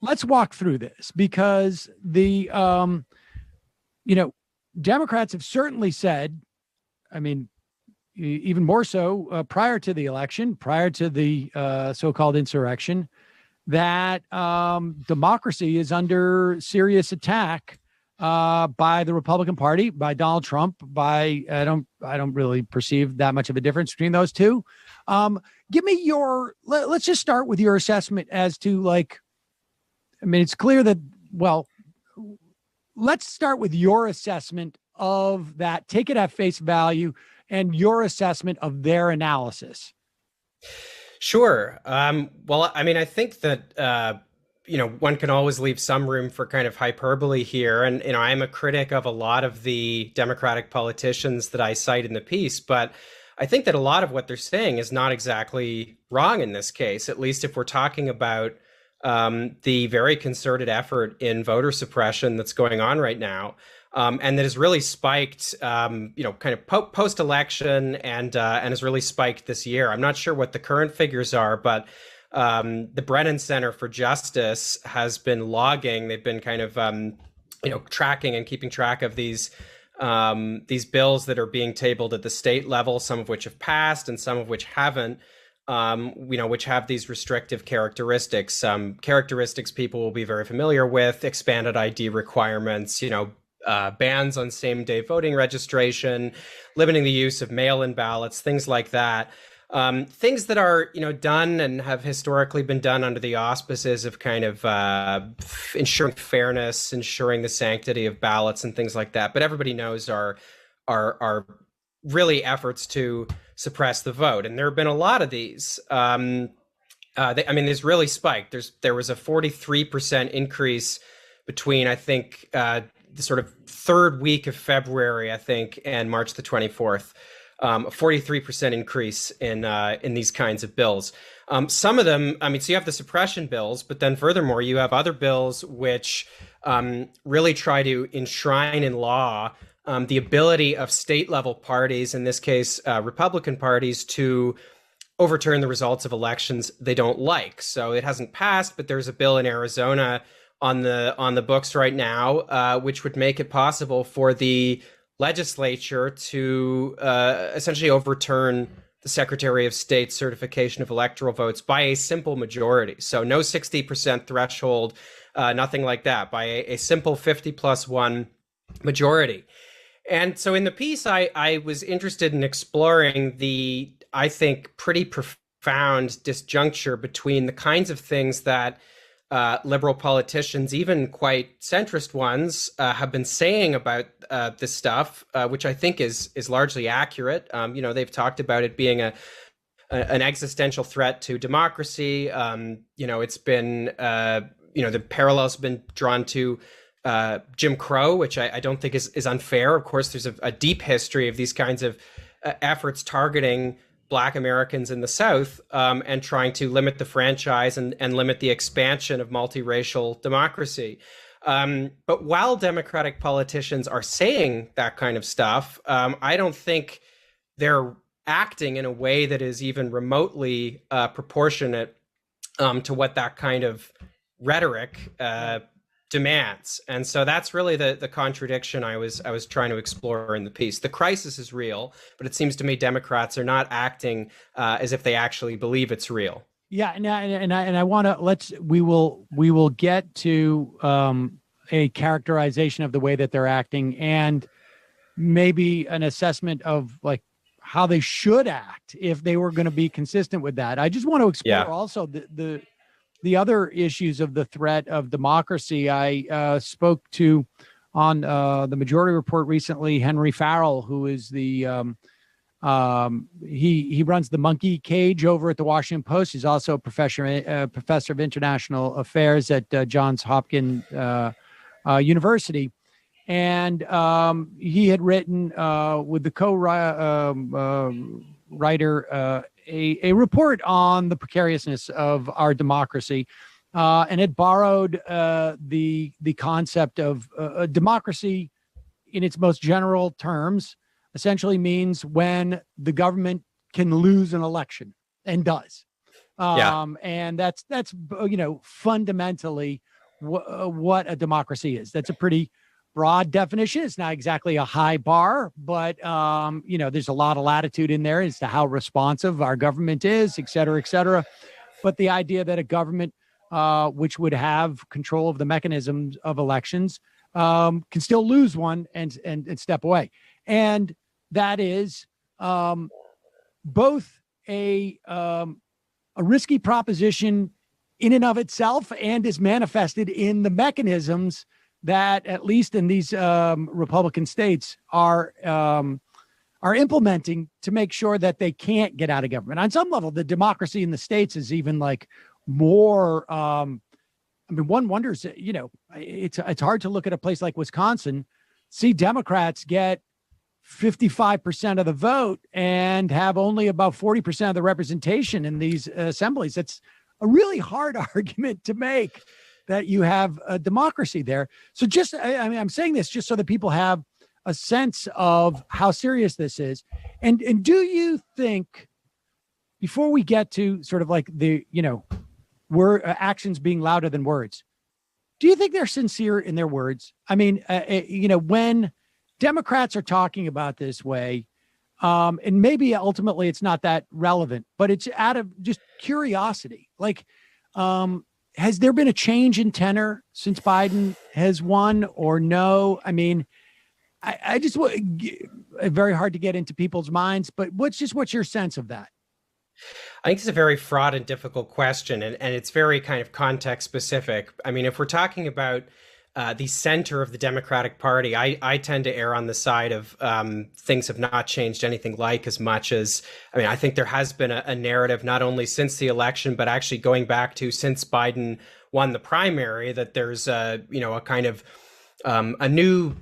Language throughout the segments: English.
let's walk through this because Democrats have certainly said, I mean, even more so prior to the election, prior to the so-called insurrection, that democracy is under serious attack by the Republican Party, by Donald Trump, by I don't really perceive that much of a difference between those two. Give me let's just start with your assessment as to it's clear that, well, let's start with your assessment of that. Take it at face value and your assessment of their analysis. Sure. Well, I mean, I think that, one can always leave some room for kind of hyperbole here. And, I'm a critic of a lot of the Democratic politicians that I cite in the piece, but I think that a lot of what they're saying is not exactly wrong in this case, at least if we're talking about the very concerted effort in voter suppression that's going on right now. And that has really spiked, kind of post-election and has really spiked this year. I'm not sure what the current figures are, but the Brennan Center for Justice has been logging. They've been kind of, tracking and keeping track of these bills that are being tabled at the state level, some of which have passed and some of which haven't. Which have these restrictive characteristics. Characteristics people will be very familiar with: expanded ID requirements, bans on same-day voting registration, limiting the use of mail-in ballots, things like that. Things that are, done and have historically been done under the auspices of kind of ensuring fairness, ensuring the sanctity of ballots and things like that. But everybody knows are really efforts to suppress the vote. And there have been a lot of these. There's really spiked. There was a 43% increase between, I think, the sort of third week of February, I think, and March the 24th. A 43% increase in these kinds of bills. Some of them, so you have the suppression bills, but then furthermore, you have other bills which really try to enshrine in law the ability of state-level parties, in this case, Republican parties, to overturn the results of elections they don't like. So it hasn't passed, but there's a bill in Arizona on the books right now, which would make it possible for the legislature to essentially overturn the Secretary of State's certification of electoral votes by a simple majority. So no 60% threshold, nothing like that, by a simple 50+1 majority. And so in the piece, I was interested in exploring the, I think, pretty profound disjuncture between the kinds of things that liberal politicians, even quite centrist ones, have been saying about this stuff, which I think is largely accurate. They've talked about it being an existential threat to democracy. It's been, the parallels have been drawn to Jim Crow, which I don't think is unfair. Of course, there's a deep history of these kinds of efforts targeting Black Americans in the South and trying to limit the franchise and limit the expansion of multiracial democracy. But while Democratic politicians are saying that kind of stuff, I don't think they're acting in a way that is even remotely proportionate to what that kind of rhetoric demands. And so that's really the contradiction I was trying to explore in the piece. The crisis is real, but it seems to me Democrats are not acting as if they actually believe it's real. Yeah, and I want to we will get to a characterization of the way that they're acting and maybe an assessment of like how they should act if they were going to be consistent with that. I just want to explore also the other issues of the threat of democracy. I spoke to on the Majority Report recently, Henry Farrell, who is the he runs the Monkey Cage over at the Washington Post. He's also a professor of international affairs at Johns Hopkins University, and he had written with the co-writer a report on the precariousness of our democracy, and it borrowed the concept of democracy in its most general terms essentially means when the government can lose an election, and does. Yeah. And that's fundamentally what a democracy is. That's a pretty broad definition. It's not exactly a high bar, but there's a lot of latitude in there as to how responsive our government is, et cetera, et cetera. But the idea that a government which would have control of the mechanisms of elections can still lose one and step away. And that is both a risky proposition in and of itself, and is manifested in the mechanisms that, at least in these Republican states, are implementing to make sure that they can't get out of government. On some level, the democracy in the states is even like more. One wonders, it's hard to look at a place like Wisconsin, see Democrats get 55% of the vote and have only about 40% of the representation in these assemblies. That's a really hard argument to make, that you have a democracy there. So I'm saying this just so that people have a sense of how serious this is. And do you think, before we get to sort of like the, actions being louder than words, do you think they're sincere in their words? I mean, when Democrats are talking about this way, and maybe ultimately it's not that relevant, but it's out of just curiosity. Like, has there been a change in tenor since Biden has won, or no? I mean, I just very hard to get into people's minds, but what's your sense of that? I think it's a very fraught and difficult question, and it's very kind of context specific. I mean, if we're talking about the center of the Democratic Party, I tend to err on the side of things have not changed anything like as much as, I think there has been a narrative, not only since the election, but actually going back to since Biden won the primary, that there's a kind of a new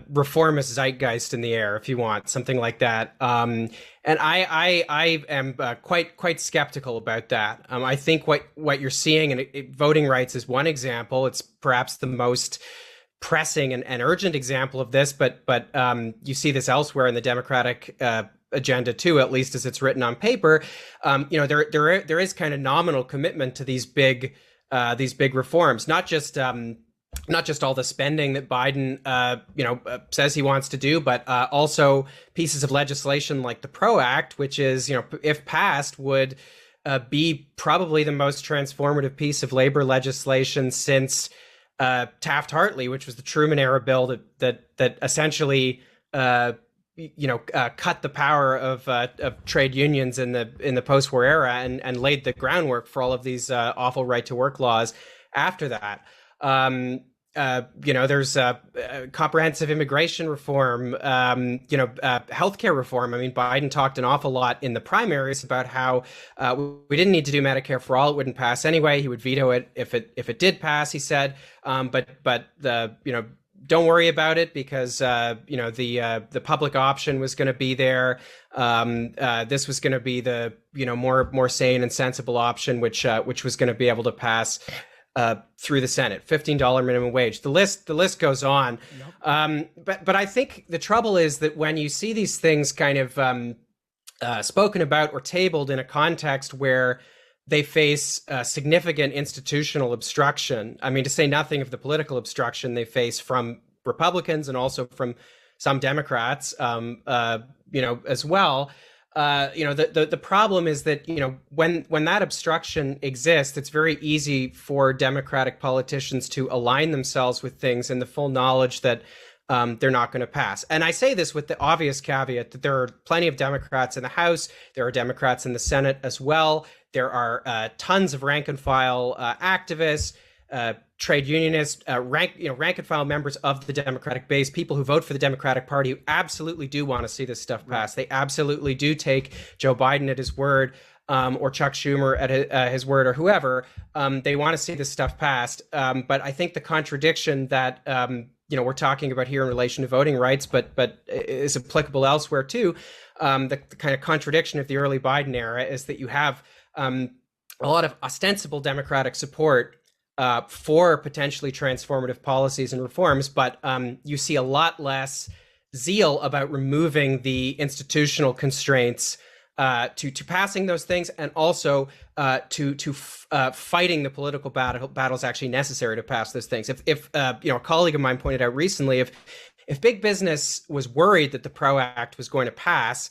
reformist zeitgeist in the air, if you want, something like that. And I am quite skeptical about that. I think what you're seeing, and voting rights is one example. It's perhaps the most pressing and urgent example of this, but you see this elsewhere in the Democratic agenda too, at least as it's written on paper. There is kind of nominal commitment to these big reforms, not just all the spending that Biden, says he wants to do, but also pieces of legislation like the PRO Act, which is, if passed, would be probably the most transformative piece of labor legislation since Taft-Hartley, which was the Truman era bill that essentially, cut the power of trade unions in the post-war era and laid the groundwork for all of these awful right-to-work laws after that. There's comprehensive immigration reform, healthcare reform. I mean, Biden talked an awful lot in the primaries about how we didn't need to do Medicare for all; it wouldn't pass anyway. He would veto it if it did pass. He said, but don't worry about it because the public option was going to be there. This was going to be the more sane and sensible option, which was going to be able to pass through the Senate. $15 minimum wage. The list goes on. Yep. But I think the trouble is that when you see these things kind of spoken about or tabled in a context where they face significant institutional obstruction, I mean, to say nothing of the political obstruction they face from Republicans and also from some Democrats, as well. The problem is that, when that obstruction exists, it's very easy for Democratic politicians to align themselves with things in the full knowledge that they're not going to pass. And I say this with the obvious caveat that there are plenty of Democrats in the House. There are Democrats in the Senate as well. There are tons of rank and file activists, trade unionists, rank and file members of the Democratic base, people who vote for the Democratic Party who absolutely do want to see this stuff passed. They absolutely do take Joe Biden at his word, or Chuck Schumer at his word, or whoever. They want to see this stuff passed. But I think the contradiction that we're talking about here in relation to voting rights, but is applicable elsewhere too. The kind of contradiction of the early Biden era is that you have a lot of ostensible Democratic support for potentially transformative policies and reforms, but you see a lot less zeal about removing the institutional constraints to passing those things, and also to fighting the political battles actually necessary to pass those things. If a colleague of mine pointed out recently, if big business was worried that the PRO Act was going to pass,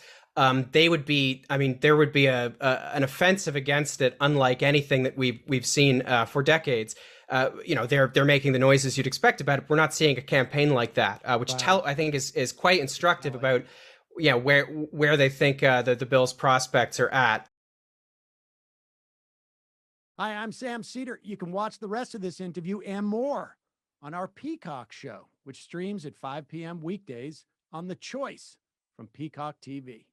they would be. I mean, there would be an offensive against it, unlike anything that we've seen for decades. They're making the noises you'd expect about it. We're not seeing a campaign like that, which I think is quite instructive about where they think the bill's prospects are at. Hi, I'm Sam Seder. You can watch the rest of this interview and more on our Peacock show, which streams at 5 p.m. weekdays on The Choice from Peacock TV.